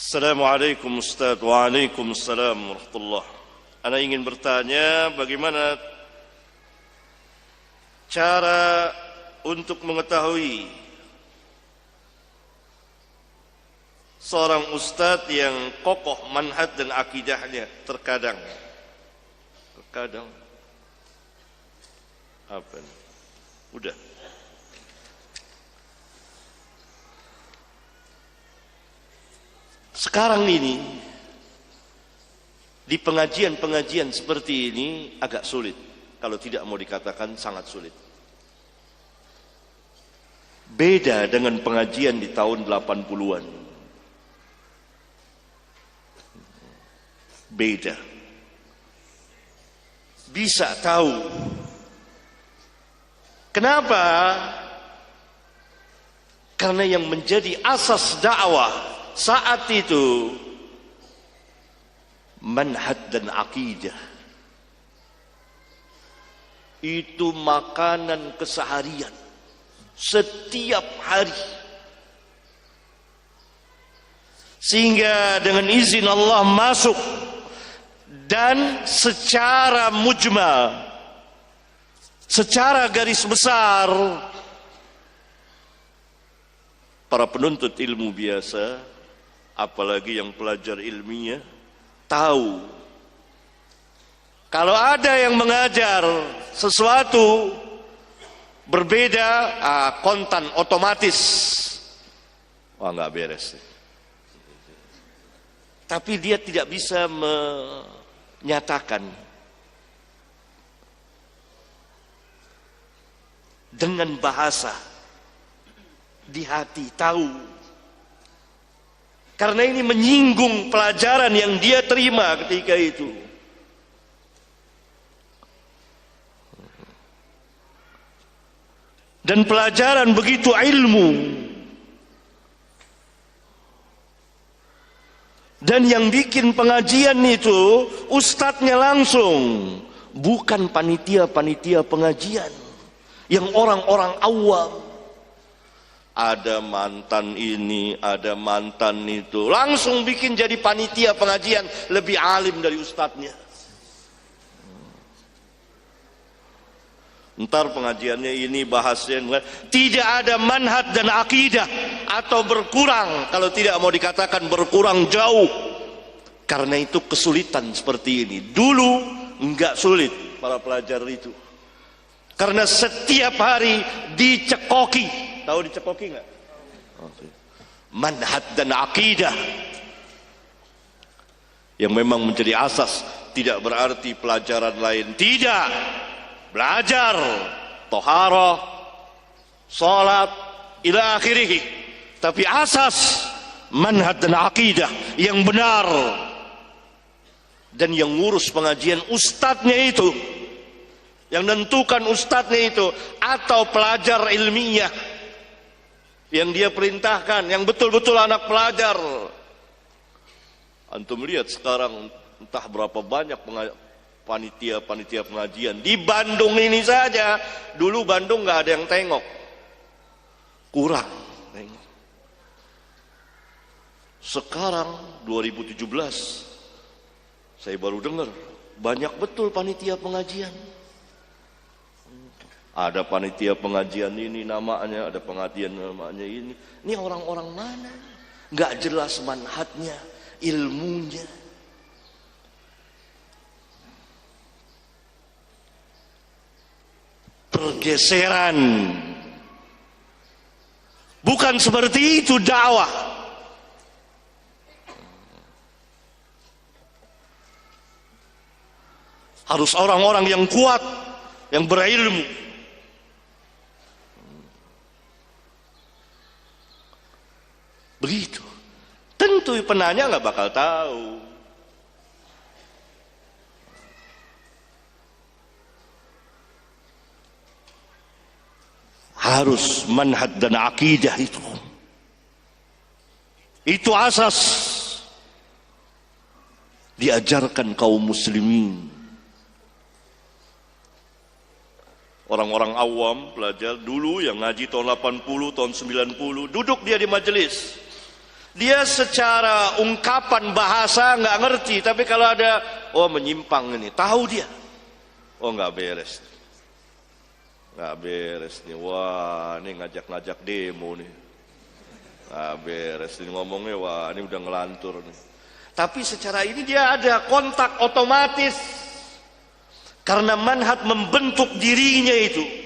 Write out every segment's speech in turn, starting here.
Assalamualaikum Ustaz. Waalaikumsalam warahmatullah. Ana ingin bertanya bagaimana cara untuk mengetahui seorang ustadz yang kokoh manhaj dan akidahnya. Terkadang apa nih? Udah. Sekarang ini di pengajian-pengajian seperti ini agak sulit, kalau tidak mau dikatakan sangat sulit. Beda dengan pengajian di tahun 80-an. Beda. Bisa tahu. Kenapa? Karena yang menjadi asas dakwah saat itu manhaj dan akidah. Itu makanan keseharian setiap hari. Sehingga dengan izin Allah masuk dan secara mujmal, secara garis besar, para penuntut ilmu biasa, apalagi yang pelajar ilmiah, tahu kalau ada yang mengajar sesuatu berbeda, kontan otomatis, wah nggak beres. Tapi dia tidak bisa menyatakan dengan bahasa, di hati tahu. Karena ini menyinggung pelajaran yang dia terima ketika itu. Dan pelajaran begitu ilmu. Dan yang bikin pengajian itu ustadznya langsung, bukan panitia-panitia pengajian yang orang-orang awam. Ada mantan ini, ada mantan itu, langsung bikin jadi panitia pengajian, lebih alim dari ustadznya. Ntar pengajiannya ini bahasnya tidak ada manhaj dan akidah, atau berkurang, kalau tidak mau dikatakan berkurang jauh. Karena itu kesulitan seperti ini. Dulu enggak sulit para pelajar itu, karena setiap hari dicekoki. Tahu dicekoki enggak? Manhaj dan akidah yang memang menjadi asas. Tidak berarti pelajaran lain tidak. Belajar toharah, salat, ila akhirih. Tapi asas manhaj dan akidah yang benar. Dan yang ngurus pengajian ustadznya itu, yang nentukan ustadznya itu, atau pelajar ilmiah yang dia perintahkan, yang betul-betul anak pelajar. Antum lihat sekarang entah berapa banyak panitia pengajian di Bandung ini saja. Dulu Bandung nggak ada yang tengok, kurang tengok. Sekarang 2017 saya baru dengar banyak betul panitia pengajian. Ada panitia pengajian ini namanya, ada pengajian namanya ini. Ini orang-orang mana? Nggak jelas manhajnya, ilmunya. Pergeseran. Bukan seperti itu dakwah. Harus orang-orang yang kuat, yang berilmu. Begitu. Tentu penanya nggak bakal tahu. Harus manhaj dan akidah itu. Itu asas diajarkan kaum muslimin. Orang-orang awam pelajar dulu yang ngaji tahun 80, tahun 90, duduk dia di majelis. Dia secara ungkapan bahasa nggak ngerti, tapi kalau ada oh menyimpang ini, tahu dia. Oh nggak beres, nggak beres nih. Wah ini ngajak-ngajak demo nih, nggak beres ini ngomongnya. Wah ini udah ngelantur nih. Tapi secara ini dia ada kontak otomatis karena manhaj membentuk dirinya itu.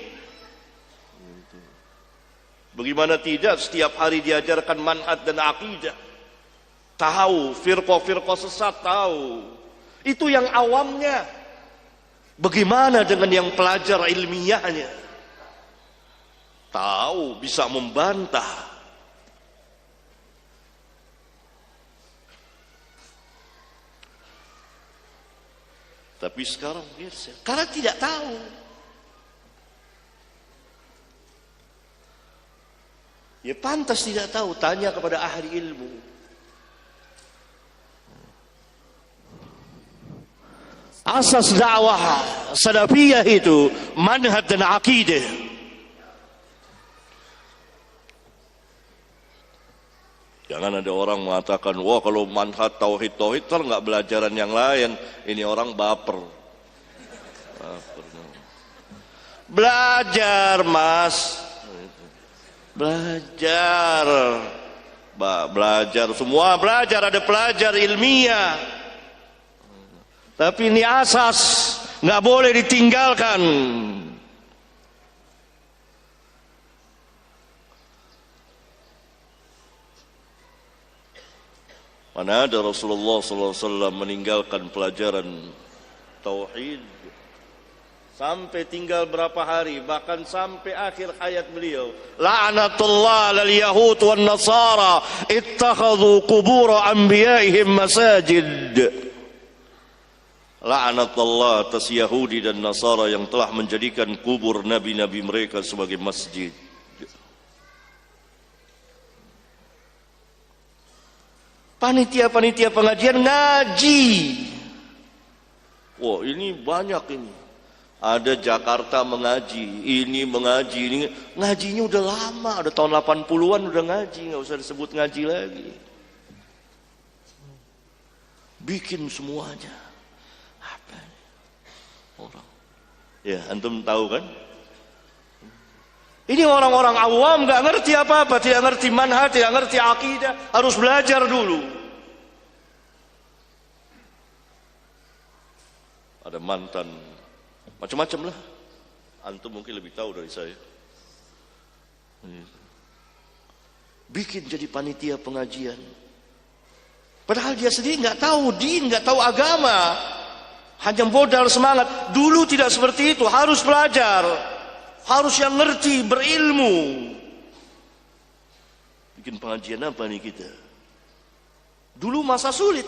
Bagaimana tidak setiap hari diajarkan manhaj dan akidah. Tahu firqah-firqah sesat, tahu. Itu yang awamnya. Bagaimana dengan yang pelajar ilmiahnya? Tahu, bisa membantah. Tapi sekarang biasa, karena tidak tahu. Ya pantas tidak tahu, tanya kepada ahli ilmu. Asas dakwah salafiyah itu manhaj dan akidah. Jangan ada orang mengatakan, wah kalau manhaj tauhid kan nggak belajaran yang lain. Ini orang baper. Belajar mas. Belajar semua belajar, ada pelajar ilmiah, tapi ini asas nggak boleh ditinggalkan. Mana ada Rasulullah SAW meninggalkan pelajaran tauhid sampai tinggal berapa hari, bahkan sampai akhir hayat beliau. La'natullah lal yahud wan nasara ittakhadhu qubur anbiya'ihim masajid. La'natullah atas Yahudi dan Nasara yang telah menjadikan kubur nabi-nabi mereka sebagai masjid. Panitia-panitia pengajian ngaji. Wah, ini banyak ini. Ada Jakarta mengaji, ini mengaji, ini ngajinya udah lama, udah tahun 80-an udah ngaji, nggak usah disebut ngaji lagi. Bikin semuanya. Apa ini? Orang. Ya, antum tahu kan? Ini orang-orang awam nggak ngerti apa-apa, tidak ngerti manhaj, tidak ngerti akidah, harus belajar dulu. Ada mantan macam-macam lah. Antum mungkin lebih tahu dari saya. Bikin jadi panitia pengajian. Padahal dia sendiri nggak tahu din, nggak tahu agama. Hanya modal semangat. Dulu tidak seperti itu, harus belajar. Harus yang ngerti, berilmu. Bikin pengajian apa nih kita? Dulu masa sulit.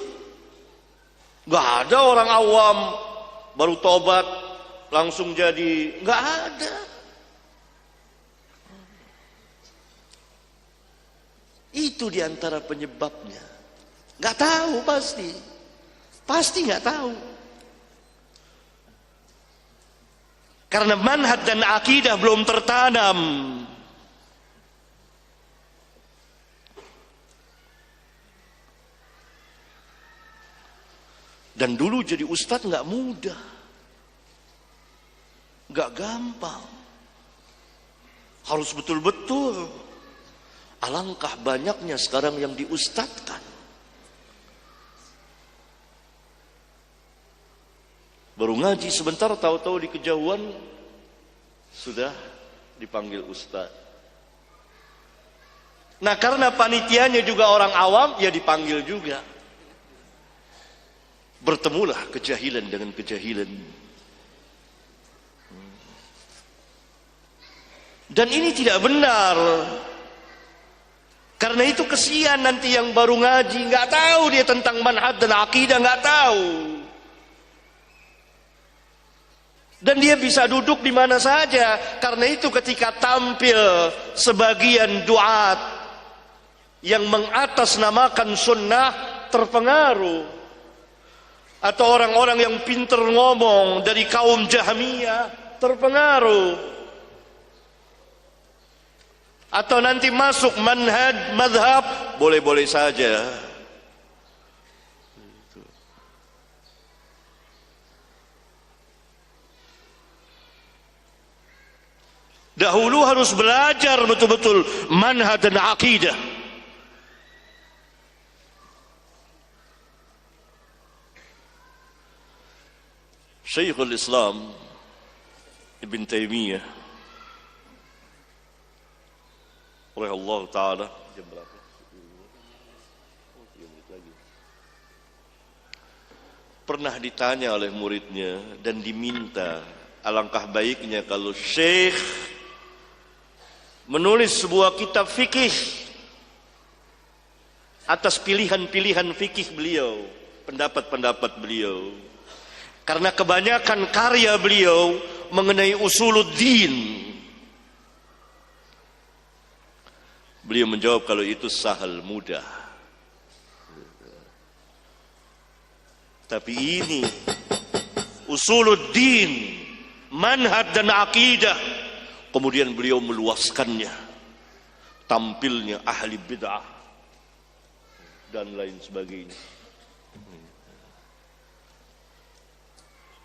Nggak ada orang awam baru tobat langsung jadi, nggak ada. Itu diantara penyebabnya. Nggak tahu pasti nggak tahu. Karena manhaj dan akidah belum tertanam. Dan dulu jadi ustadz nggak mudah. Gak gampang, harus betul-betul. Alangkah banyaknya sekarang yang diustadkan. Baru ngaji sebentar, tahu-tahu di kejauhan sudah dipanggil ustad. Nah karena panitianya juga orang awam, ya dipanggil juga. Bertemulah kejahilan dengan kejahilan. Dan ini tidak benar. Karena itu kesian nanti yang baru ngaji, nggak tahu dia tentang manhaj dan akidah, nggak tahu. Dan dia bisa duduk di mana saja. Karena itu ketika tampil sebagian duat yang mengatasnamakan sunnah terpengaruh, atau orang-orang yang pinter ngomong dari kaum Jahmiyah terpengaruh. atau nanti masuk manhaj madhab, boleh-boleh saja. Dahulu harus belajar betul-betul manhaj dan akidah. Syekhul Islam Ibn Taimiyah oleh Allah Ta'ala pernah ditanya oleh muridnya dan diminta, alangkah baiknya kalau Syekh menulis sebuah kitab fikih atas pilihan-pilihan fikih beliau, pendapat-pendapat beliau. Karena kebanyakan karya beliau mengenai usuluddin. Beliau menjawab, kalau itu sahal, mudah. Tapi ini usuluddin, manhaj dan akidah. Kemudian beliau meluaskannya, tampilnya ahli bid'ah dan lain sebagainya.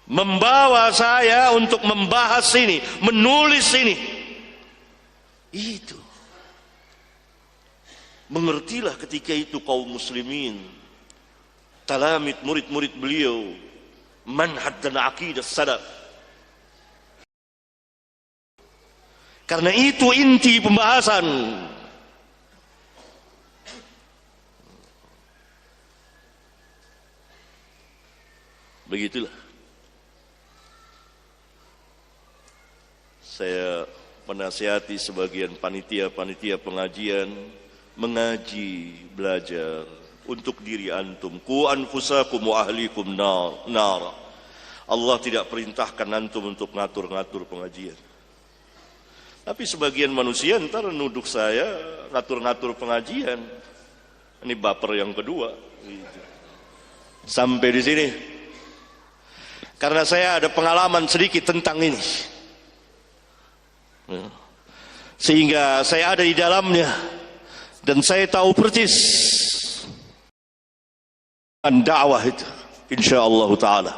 Membawa saya untuk membahas ini, menulis ini. Itu. Mengertilah ketika itu kaum muslimin, talamid, murid-murid beliau, manhaj dan akidah salaf. Karena itu inti pembahasan. Begitulah. Saya menasihati sebagian panitia-panitia pengajian, mengaji, belajar untuk diri antum. Qu anfusakum wa ahlikum nar. Allah tidak perintahkan antum untuk ngatur-ngatur pengajian. Tapi sebagian manusia ntar nuduh saya ngatur-ngatur pengajian. Ini baper yang kedua. Sampai di sini. Karena saya ada pengalaman sedikit tentang ini. Sehingga saya ada di dalamnya dan saya tahu persis dakwah itu, insyaallah taala.